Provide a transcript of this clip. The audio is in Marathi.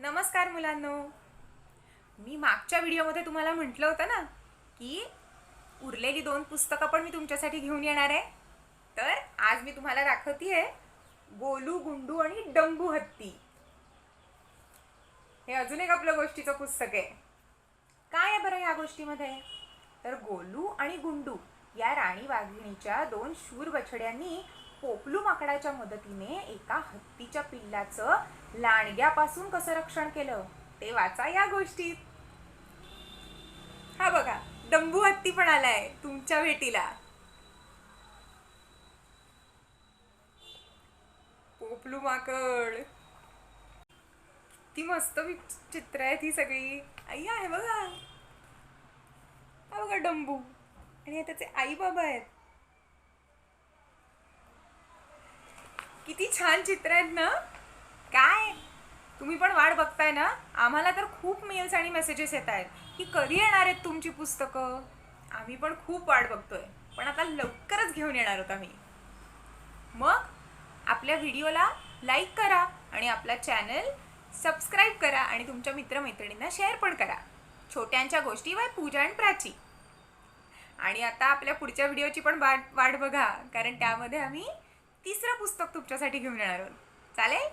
नमस्कार मुलांनो. मी मागच्या व्हिडिओमध्ये तुम्हाला म्हटलं होतं ना की उरलेली 2 पुस्तकं पण मी तुमच्यासाठी घेऊन येणार आहे. तर आज मी तुम्हाला दाखवतेय गोलू गुंडू आणि डंबू हत्ती. हे अजून एक आपलं गोष्टीचं पुस्तक आहे. काय आहे बरं या गोष्टीमध्ये? तर गोलू आणि गुंडू या राणी वाघिणीच्या 2 शूर बछड्यांनी पोपलू माकडाच्या मदतीने एका हत्तीच्या पिल्लाचं लांडग्यापासून कसं रक्षण केलं ते वाचा या गोष्टीत. हा बघा, डंबू हत्ती पण आलाय तुमच्या भेटीला. पोपलू माकड, ती मस्त चित्र आहेत ही सगळी. आई आहे बघा, हा बघा डंबू, आणि हे त्याचे आई बाबा आहेत. किती छान चित्र आहेत ना. काय तुम्ही पण वाट बघताय ना? आम्हाला तर खूप मेल्स आणि मेसेजेस येत आहेत की कधी येणार आहेत तुमची पुस्तकं. आम्ही पण खूप वाट बघतोय, पण आता लवकरच घेऊन येणार आहोत आम्ही. मग आपल्या व्हिडिओला लाईक करा आणि आपला चॅनल सबस्क्राईब करा आणि तुमच्या मित्रमैत्रिणींना शेअर पण करा. छोट्यांच्या गोष्टी बाय पूजा आणि प्राची. आणि आता आपल्या पुढच्या व्हिडिओची पण वाट बघा, कारण त्यामध्ये आम्ही 3रं पुस्तक तुमच्यासाठी घेऊन येणार आहोत. चालेल?